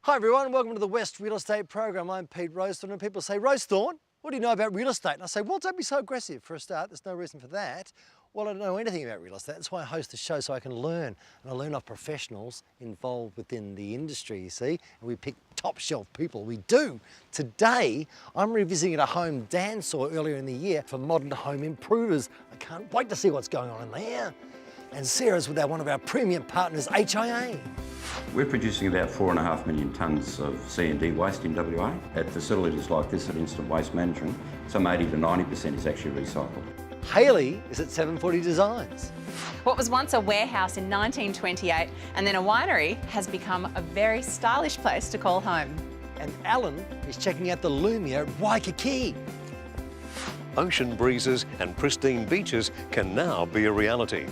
Hi everyone, welcome to the West Real Estate Program. I'm Pete Rosethorn, and people say, Rosethorn, what do you know about real estate? And I say, well, don't be so aggressive. For a start, there's no reason for that. Well, I don't know anything about real estate. That's why I host the show, so I can learn. And I learn off professionals involved within the industry, you see. And we pick top shelf people, we do. Today, I'm revisiting a home Dan saw earlier in the year for modern home improvers. I can't wait to see what's going on in there. And Sarah's with one of our premium partners, HIA. We're producing about 4.5 million tonnes of C&D waste in WA. At facilities like this at Instant Waste Management, some 80 to 90% is actually recycled. Hayley is at 740 Designs. What was once a warehouse in 1928 and then a winery has become a very stylish place to call home. And Allan is checking out the Lumia Waikiki. Ocean breezes and pristine beaches can now be a reality.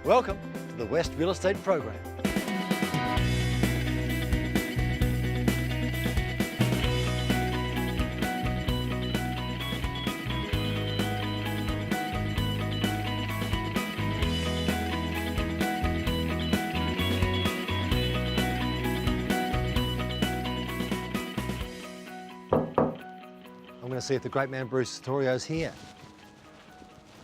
Welcome to the West Real Estate Program. I'm going to see if the great man Bruce Torio's here.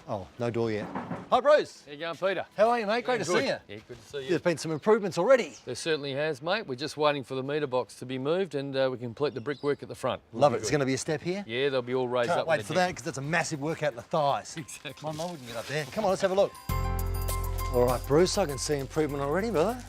Oh, no door yet. Hi, Bruce. How you going, Peter? How are you, mate? Great to see you. Yeah, good to see you. There's been some improvements already. There certainly has, mate. We're just waiting for the meter box to be moved and we complete the brickwork at the front. Love it. It's going to be a step here. Yeah, they'll be all raised Can't up. wait for that because that's a massive workout in the thighs. Exactly. My mum wouldn't get up there. Come on, let's have a look. All right, Bruce, I can see improvement already, brother.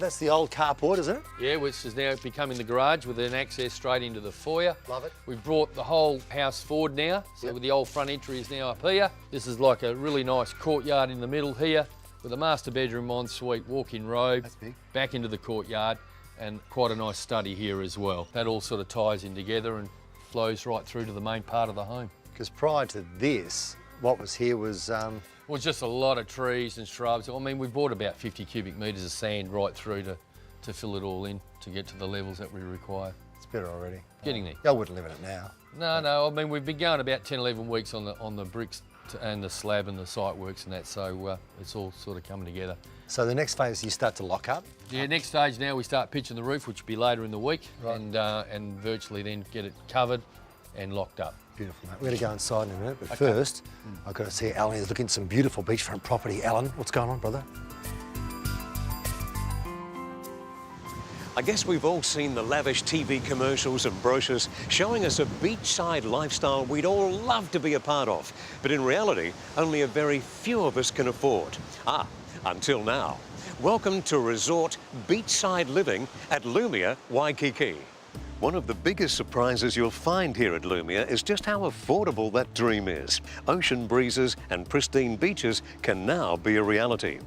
That's the old carport, isn't it? Yeah, which is now becoming the garage with an access straight into the foyer. Love it. We've brought the whole house forward now, so with the old front entry is now up here. This is like a really nice courtyard in the middle here with a master bedroom, ensuite, walk-in robe. That's big. Back into the courtyard and quite a nice study here as well. That all sort of ties in together and flows right through to the main part of the home. Because prior to this, what was here was... Well, just a lot of trees and shrubs. I mean, we bought about 50 cubic metres of sand right through to fill it all in to get to the levels that we require. It's better already. Getting there. I wouldn't live in it now. No. I mean, we've been going about 10, 11 weeks on the bricks and the slab and the site works and that, so it's all sort of coming together. So the next phase, you start to lock up? Yeah, next stage now we start pitching the roof, which will be later in the week, right. and virtually then get it covered and locked up. Beautiful, mate. We're going to go inside in a minute, but first, I've got to see Allan is looking at some beautiful beachfront property. Allan, what's going on, brother? I guess we've all seen the lavish TV commercials and brochures showing us a beachside lifestyle we'd all love to be a part of. But in reality, only a very few of us can afford. Until now. Welcome to resort beachside living at Lumia Waikiki. One of the biggest surprises you'll find here at Lumia is just how affordable that dream is. Ocean breezes and pristine beaches can now be a reality.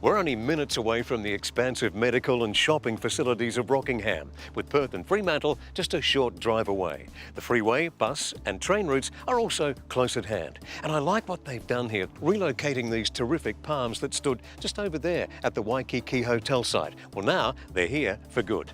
We're only minutes away from the expansive medical and shopping facilities of Rockingham, with Perth and Fremantle just a short drive away. The freeway, bus and train routes are also close at hand. And I like what they've done here, relocating these terrific palms that stood just over there at the Waikiki hotel site. Well, now they're here for good.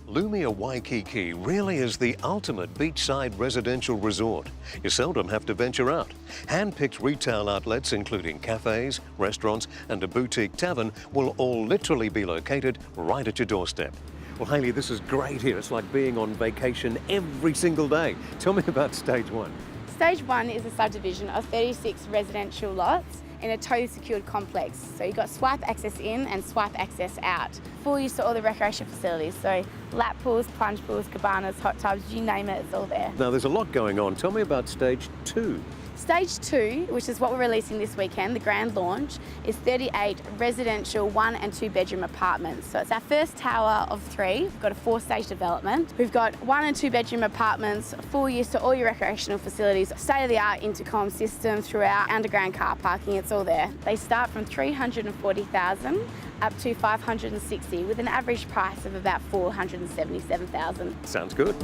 Lumia Waikiki really is the ultimate beachside residential resort. You seldom have to venture out. Hand-picked retail outlets, including cafes, restaurants and a boutique tavern, will all literally be located right at your doorstep. Well, Hayley, this is great here. It's like being on vacation every single day. Tell me about stage one. Stage one is a subdivision of 36 residential lots in a totally secured complex. So you've got swipe access in and swipe access out. Full use to all the recreation facilities. So lap pools, plunge pools, cabanas, hot tubs, you name it, it's all there. Now there's a lot going on. Tell me about stage two. Stage two, which is what we're releasing this weekend, the grand launch, is 38 residential 1 and 2 bedroom apartments. So it's our first tower of 3. We've got a 4-stage development. We've got 1 and 2 bedroom apartments, full use to all your recreational facilities, state-of-the-art intercom system throughout, underground car parking, it's all there. They start from $340,000 up to $560,000 with an average price of about $477,000. Sounds good.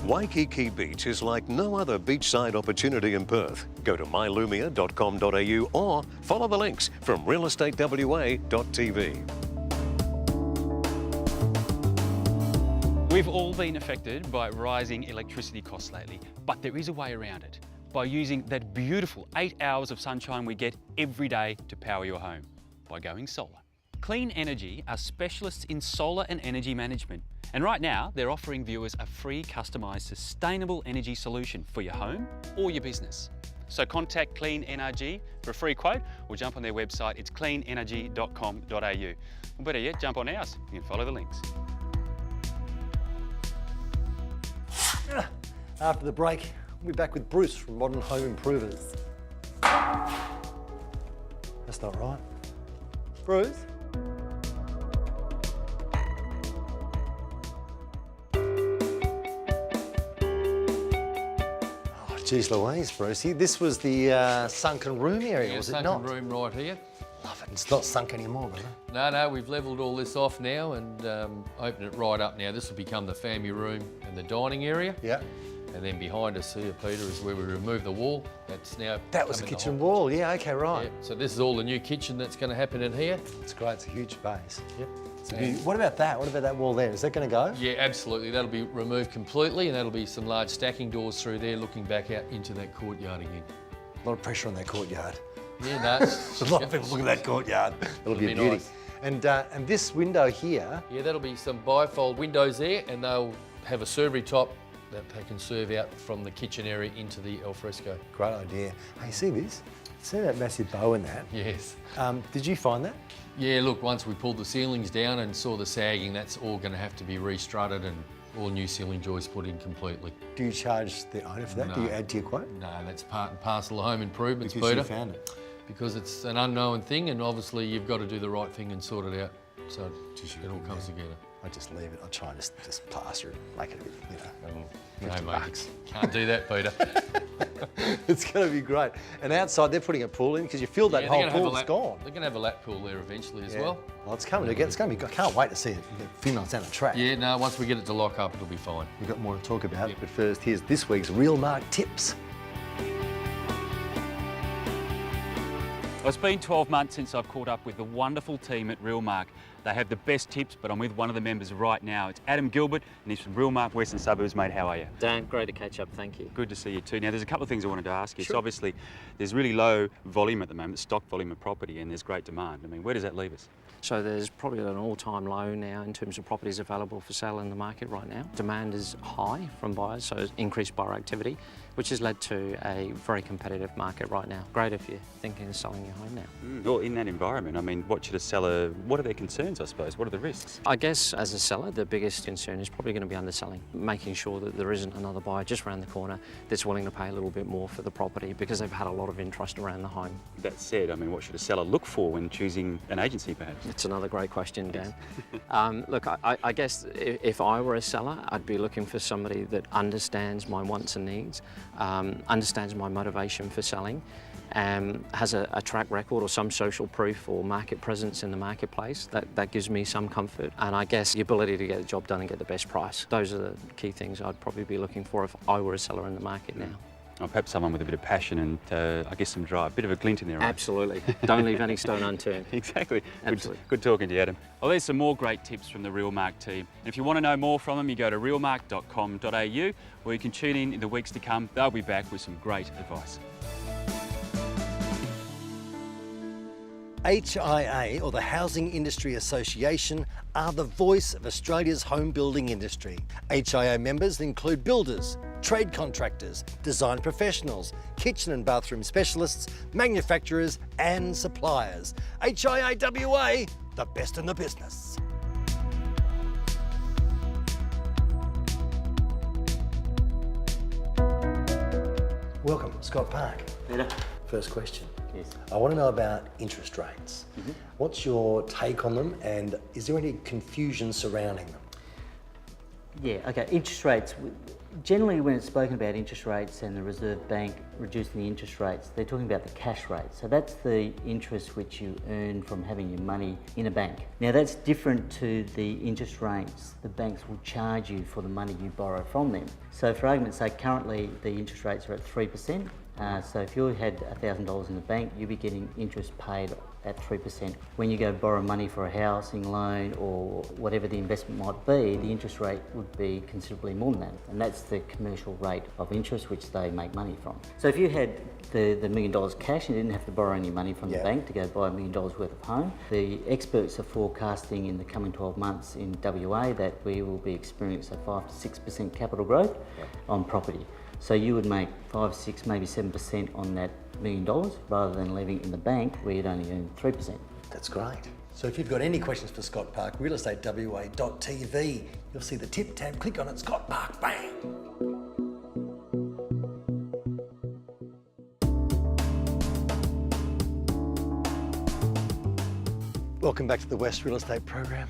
Waikiki Beach is like no other beachside opportunity in Perth. Go to mylumia.com.au or follow the links from realestatewa.tv. We've all been affected by rising electricity costs lately, but there is a way around it. By using that beautiful 8 hours of sunshine we get every day to power your home, by going solar. Clean Energy are specialists in solar and energy management. And right now, they're offering viewers a free customised sustainable energy solution for your home or your business. So contact Clean Energy for a free quote or jump on their website. It's cleanenergy.com.au. Or better yet, jump on ours. You can follow the links. After the break, we'll be back with Bruce from Modern Home Improvers. That's not right. Bruce? Oh, geez Louise, Brucey. This was the sunken room area, was it not? Sunken room right here. Love it. It's not sunk anymore, brother. No, we've levelled all this off now and opened it right up now. This will become the family room and the dining area. Yeah. And then behind us here, Peter, is where we remove the wall. That's now That was the becoming kitchen whole- wall. Yeah, okay, right. Yeah, so this is all the new kitchen that's going to happen in here. It's great. It's a huge space. Yep. It's a beauty. What about that? What about that wall there? Is that going to go? Yeah, absolutely. That'll be removed completely and that'll be some large stacking doors through there looking back out into that courtyard again. A lot of pressure on that courtyard. Yeah, no. There's a lot of people look at that courtyard. It'll be a beauty. nice. And this window here, Yeah, that'll be some bifold windows there and they'll have a servery top that they can serve out from the kitchen area into the alfresco. great idea. Hey, see this? See that massive bow in that? Yes. Did you find that? Yeah, look, once we pulled the ceilings down and saw the sagging, that's all going to have to be restrutted and all new ceiling joists put in completely. Do you charge the owner for that? Do No. you add to your quote? No, that's part and parcel of home improvements, Because Peter. you found it. Because it's an unknown thing and obviously you've got to do the right thing and sort it out so it all comes together. I just leave it. I try and just plaster it, make it a bit, No, 50 mate, bucks. can't do that, Peter. It's going to be great. And outside, they're putting a pool in because you filled that Yeah, whole they're gonna have pool. a It's gone. They're going to have a lap pool there eventually as Yeah. well. Well, it's coming again. It's going to be. I can't wait to see it. The females down the track. Yeah, no, once we get it to lock up, it'll be fine. We've got more to talk about, but first, here's this week's Real Mark Tips. Well, it's been 12 months since I've caught up with the wonderful team at Realmark. They have the best tips, but I'm with one of the members right now. It's Adam Gilbert, and he's from Realmark Western Suburbs. Mate, how are you? Dan, great to catch up, thank you. Good to see you too. Now, there's a couple of things I wanted to ask you. So obviously, there's really low volume at the moment, stock volume of property, and there's great demand. I mean, where does that leave us? So there's probably an all-time low now in terms of properties available for sale in the market right now. Demand is high from buyers, so increased buyer activity, which has led to a very competitive market right now. Great if you're thinking of selling your home now. Well, in that environment, I mean, what should a seller, what are their concerns, I suppose? What are the risks? I guess as a seller, the biggest concern is probably going to be underselling, making sure that there isn't another buyer just around the corner that's willing to pay a little bit more for the property because they've had a lot of interest around the home. That said, I mean, what should a seller look for when choosing an agency, perhaps? It's another great question, Dan. Look, I guess if I were a seller, I'd be looking for somebody that understands my wants and needs, understands my motivation for selling, has a track record or some social proof or market presence in the marketplace. That gives me some comfort. And I guess the ability to get the job done and get the best price. Those are the key things I'd probably be looking for if I were a seller in the market now. Or perhaps someone with a bit of passion and, I guess, some drive, a bit of a glint in their eye. Absolutely. Don't leave any stone unturned. Exactly. Absolutely. Good talking to you, Adam. Well, there's some more great tips from the Realmark team. And if you want to know more from them, you go to realmark.com.au, or you can tune in the weeks to come. They'll be back with some great advice. HIA, or the Housing Industry Association, are the voice of Australia's home building industry. HIA members include builders, trade contractors, design professionals, kitchen and bathroom specialists, manufacturers and suppliers. HIA WA, the best in the business. Welcome, Scott Park. Peter? First question. Yes. I want to know about interest rates. What's your take on them, and is there any confusion surrounding them? Yeah, okay, interest rates. Generally, when it's spoken about interest rates and the Reserve Bank reducing the interest rates, they're talking about the cash rate. So that's the interest which you earn from having your money in a bank. Now that's different to the interest rates the banks will charge you for the money you borrow from them. So for argument's sake, currently the interest rates are at 3%. So if you had $1,000 in the bank, you'll be getting interest paid at 3%. When you go borrow money for a housing loan or whatever the investment might be, the interest rate would be considerably more than that. And that's the commercial rate of interest which they make money from. So if you had the $1 million cash and you didn't have to borrow any money from the bank to go buy $1 million worth of home, the experts are forecasting in the coming 12 months in WA that we will be experiencing a 5 to 6% capital growth on property. So you would make 5, 6, maybe 7% on that $1 million rather than leaving it in the bank where you'd only earn 3%. That's great. So if you've got any questions for Scott Park, realestatewa.tv, you'll see the tip tab, click on it, Scott Park, bang. Welcome back to the West Real Estate Program.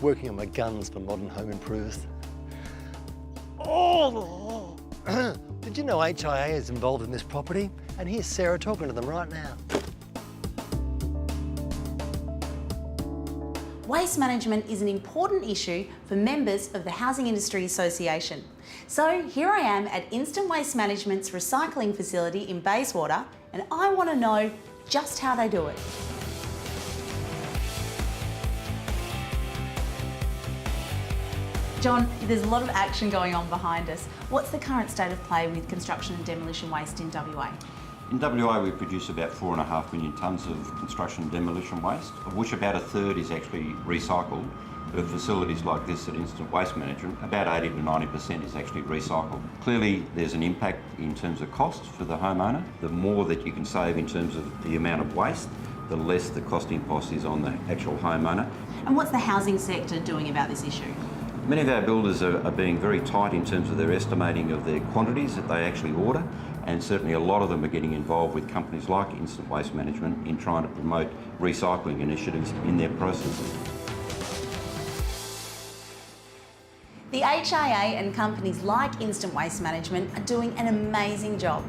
Working on my guns for modern home improvers. Oh! Did you know HIA is involved in this property? And here's Sarah talking to them right now. Waste management is an important issue for members of the Housing Industry Association. So here I am at Instant Waste Management's recycling facility in Bayswater, and I want to know just how they do it. John, there's a lot of action going on behind us. What's the current state of play with construction and demolition waste in WA? In WA, we produce about 4.5 million tonnes of construction and demolition waste, of which about a third is actually recycled. But at facilities like this at Instant Waste Management, about 80 to 90% is actually recycled. Clearly, there's an impact in terms of costs for the homeowner. The more that you can save in terms of the amount of waste, the less the cost impost is on the actual homeowner. And what's the housing sector doing about this issue? Many of our builders are being very tight in terms of their estimating of their quantities that they actually order, and certainly a lot of them are getting involved with companies like Instant Waste Management in trying to promote recycling initiatives in their processes. The HIA and companies like Instant Waste Management are doing an amazing job.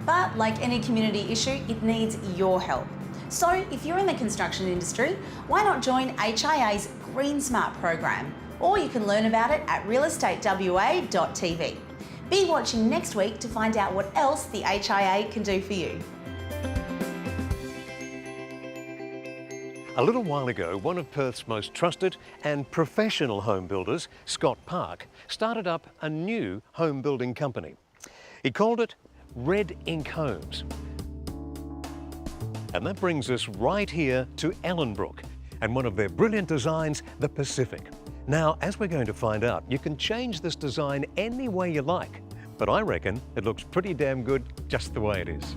But like any community issue, it needs your help. So if you're in the construction industry, why not join HIA's Green Smart program? Or you can learn about it at realestatewa.tv. Be watching next week to find out what else the HIA can do for you. A little while ago, one of Perth's most trusted and professional home builders, Scott Park, started up a new home building company. He called it Red Ink Homes. And that brings us right here to Ellenbrook and one of their brilliant designs, the Pacific. Now, as we're going to find out, you can change this design any way you like, but I reckon it looks pretty damn good just the way it is.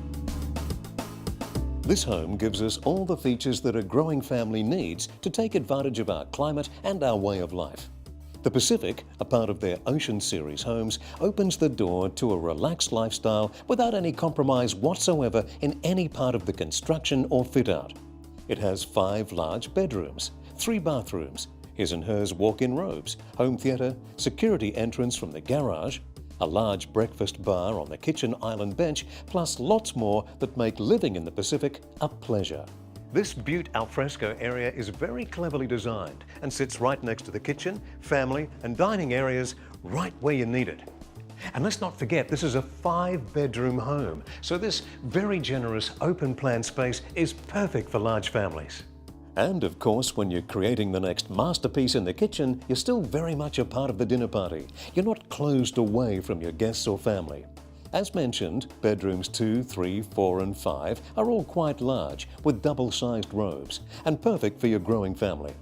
This home gives us all the features that a growing family needs to take advantage of our climate and our way of life. The Pacific, a part of their Ocean Series homes, opens the door to a relaxed lifestyle without any compromise whatsoever in any part of the construction or fit-out. It has 5 large bedrooms, 3 bathrooms, his and hers walk-in robes, home theatre, security entrance from the garage, a large breakfast bar on the kitchen island bench, plus lots more that make living in the Pacific a pleasure. This Butte alfresco area is very cleverly designed and sits right next to the kitchen, family and dining areas, right where you need it. And let's not forget, this is a 5-bedroom home, so this very generous open plan space is perfect for large families. And of course, when you're creating the next masterpiece in the kitchen, you're still very much a part of the dinner party. You're not closed away from your guests or family. As mentioned, bedrooms 2, 3, 4 and 5 are all quite large with double-sized robes and perfect for your growing family.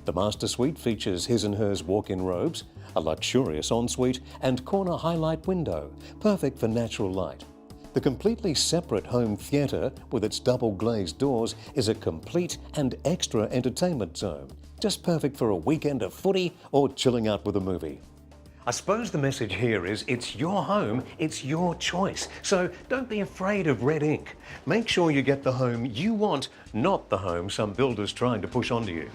The master suite features his and hers walk-in robes, a luxurious ensuite and corner highlight window, perfect for natural light. The completely separate home theatre with its double glazed doors is a complete and extra entertainment zone, just perfect for a weekend of footy or chilling out with a movie. I suppose the message here is it's your home, it's your choice. So don't be afraid of red ink. Make sure you get the home you want, not the home some builder's trying to push onto you.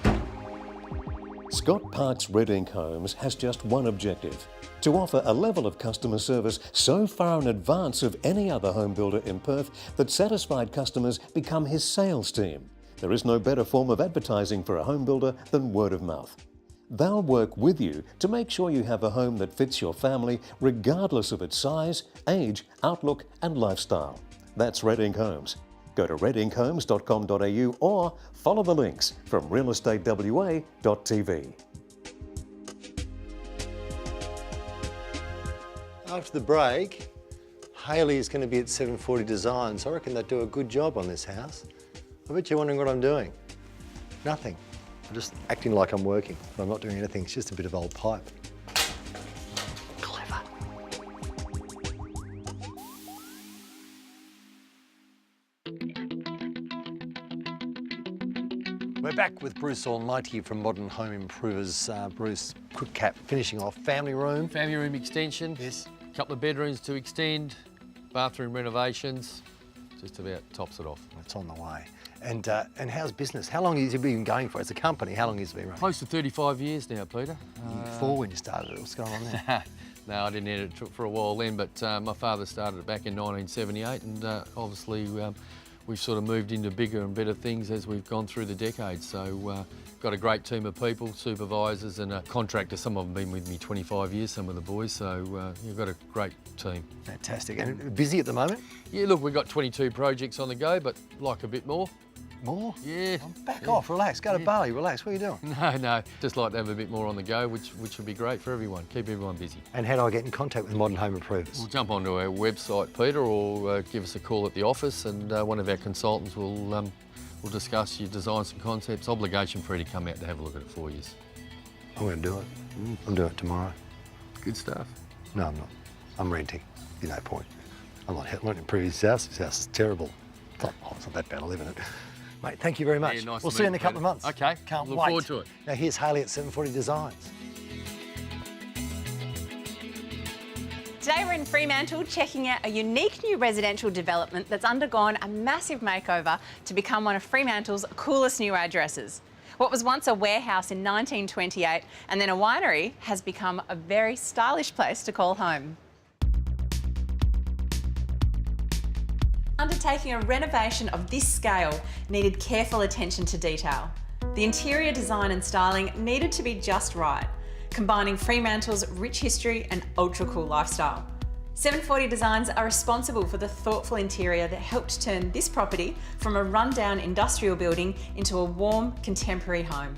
Scott Park's Red Ink Homes has just one objective: to offer a level of customer service so far in advance of any other home builder in Perth that satisfied customers become his sales team. There is no better form of advertising for a home builder than word of mouth. They'll work with you to make sure you have a home that fits your family regardless of its size, age, outlook and lifestyle. That's Red Ink Homes. Go to redinkhhomes.com.au or follow the links from realestatewa.tv. After the break, Hayley is going to be at 740 Designs. I reckon they do a good job on this house. I bet you're wondering what I'm doing. Nothing. I'm just acting like I'm working, but I'm not doing anything. It's just a bit of old pipe. Clever. We're back with Bruce Almighty from Modern Home Improvers. Bruce, quick cap, finishing off. Family room. Family room extension. Yes. Couple of bedrooms to extend. Bathroom renovations. Just about tops it off. It's on the way. And how's business? How long has it been going for as a company? How long has it been running? Close to 35 years now, Peter. You were 4 when you started it. What's going on there? No, I didn't edit it for a while then, but my father started it back in 1978, and obviously we've sort of moved into bigger and better things as we've gone through the decades. So got a great team of people, supervisors and a contractor. Some of them have been with me 25 years, some of the boys, so you've got a great team. Fantastic. And busy at the moment? Yeah, look, we've got 22 projects on the go, but like a bit more. More? Yeah. Back off, relax, go to Bali, relax. What are you doing? No, just like to have a bit more on the go, which would be great for everyone, keep everyone busy. And how do I get in contact with Modern Home Improvers? We'll jump onto our website, Peter, or give us a call at the office, and one of our consultants will discuss your designs and concepts. Obligation free to come out to have a look at it for you. I'm going to do it. I'm doing it tomorrow. Good stuff. No, I'm not. I'm renting. You know, point. I'm not improving his house. His house is terrible. It's not that bad. I live in it. Mate, thank you very much. Yeah, nice we'll to see you meet in a couple of months. Okay, Can't look wait. forward to it. Now here's Hayley at 740 Designs. Today we're in Fremantle checking out a unique new residential development that's undergone a massive makeover to become one of Fremantle's coolest new addresses. What was once a warehouse in 1928 and then a winery has become a very stylish place to call home. Undertaking a renovation of this scale needed careful attention to detail. The interior design and styling needed to be just right, combining Fremantle's rich history and ultra-cool lifestyle. 740 Designs are responsible for the thoughtful interior that helped turn this property from a rundown industrial building into a warm, contemporary home.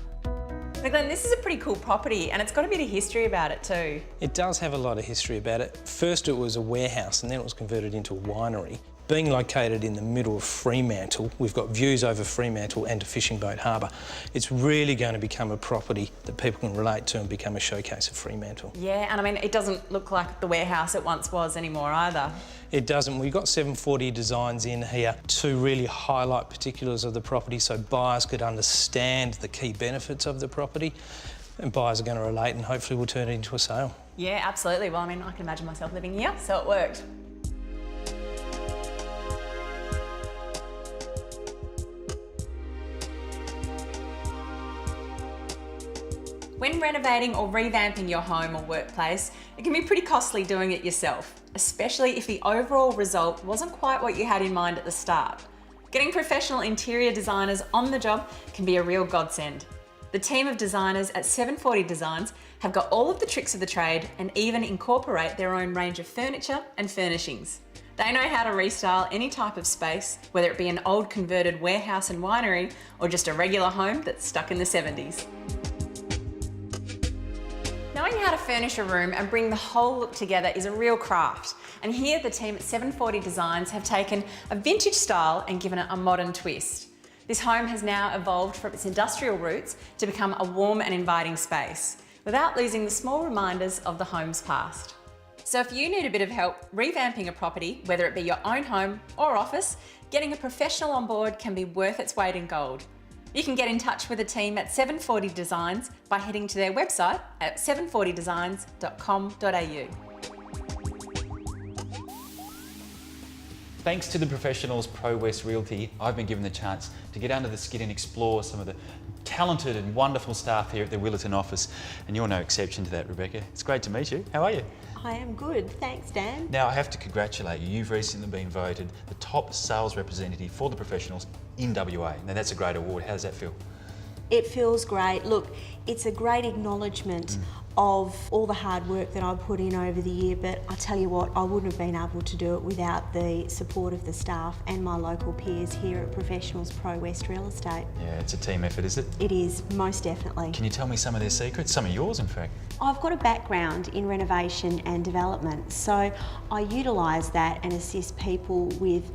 Now Glenn, this is a pretty cool property and it's got a bit of history about it too. It does have a lot of history about it. First it was a warehouse and then it was converted into a winery. Being located in the middle of Fremantle, we've got views over Fremantle and a fishing boat harbour. It's really going to become a property that people can relate to and become a showcase of Fremantle. Yeah, and I mean, it doesn't look like the warehouse it once was anymore either. It doesn't. We've got 740 Designs in here to really highlight particulars of the property so buyers could understand the key benefits of the property, and buyers are going to relate and hopefully we'll turn it into a sale. Yeah, absolutely. Well, I mean, I can imagine myself living here, so it worked. When renovating or revamping your home or workplace, it can be pretty costly doing it yourself, especially if the overall result wasn't quite what you had in mind at the start. Getting professional interior designers on the job can be a real godsend. The team of designers at 740 Designs have got all of the tricks of the trade and even incorporate their own range of furniture and furnishings. They know how to restyle any type of space, whether it be an old converted warehouse and winery or just a regular home that's stuck in the 70s. Knowing how to furnish a room and bring the whole look together is a real craft. And here the team at 740 Designs have taken a vintage style and given it a modern twist. This home has now evolved from its industrial roots to become a warm and inviting space, without losing the small reminders of the home's past. So if you need a bit of help revamping a property, whether it be your own home or office, getting a professional on board can be worth its weight in gold. You can get in touch with the team at 740 Designs by heading to their website at 740designs.com.au. Thanks to the professionals Pro West Realty, I've been given the chance to get under the skin and explore some of the talented and wonderful staff here at the Willetton office, and you're no exception to that, Rebecca. It's great to meet you. How are you? I am good, thanks Dan. Now I have to congratulate you. You've recently been voted the top sales representative for the professionals in WA. Now that's a great award. How does that feel? It feels great. Look, it's a great acknowledgement of all the hard work that I've put in over the year, but I tell you what, I wouldn't have been able to do it without the support of the staff and my local peers here at Professionals Pro West Real Estate. Yeah, it's a team effort, is it? It is, most definitely. Can you tell me some of their secrets? Some of yours, in fact. I've got a background in renovation and development, so I utilise that and assist people with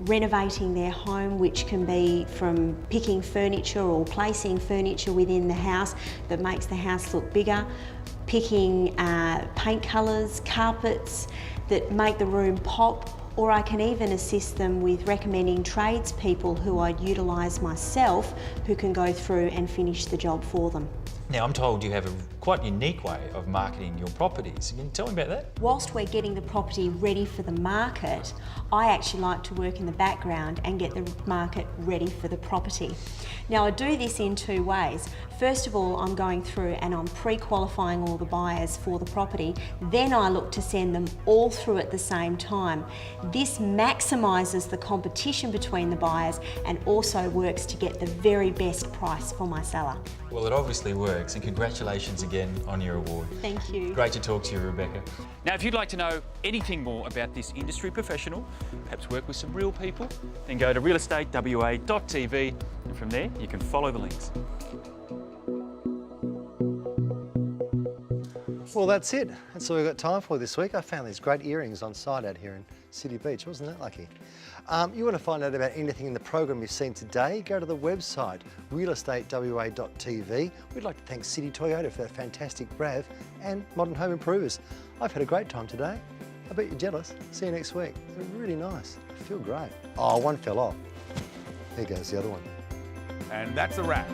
renovating their home, which can be from picking furniture or placing furniture within the house that makes the house look bigger, picking paint colours, carpets that make the room pop, or I can even assist them with recommending tradespeople who I'd utilise myself who can go through and finish the job for them. Now, I'm told you have a quite unique way of marketing your properties. Can you tell me about that? Whilst we're getting the property ready for the market, I actually like to work in the background and get the market ready for the property. Now, I do this in two ways. First of all, I'm going through and I'm pre-qualifying all the buyers for the property. Then I look to send them all through at the same time. This maximises the competition between the buyers and also works to get the very best price for my seller. Well, it obviously works, and congratulations again on your award. Thank you. Great to talk to you, Rebecca. Now, if you'd like to know anything more about this industry professional, perhaps work with some real people, then go to realestatewa.tv, and from there you can follow the links. Well, that's it. That's all we've got time for this week. I found these great earrings on site out here in City Beach. Wasn't that lucky? You want to find out about anything in the program you've seen today, go to the website, realestatewa.tv. We'd like to thank City Toyota for that fantastic RAV and Modern Home Improvers. I've had a great time today. I bet you're jealous. See you next week. They're really nice. I feel great. Oh, one fell off. There goes the other one. And that's a wrap.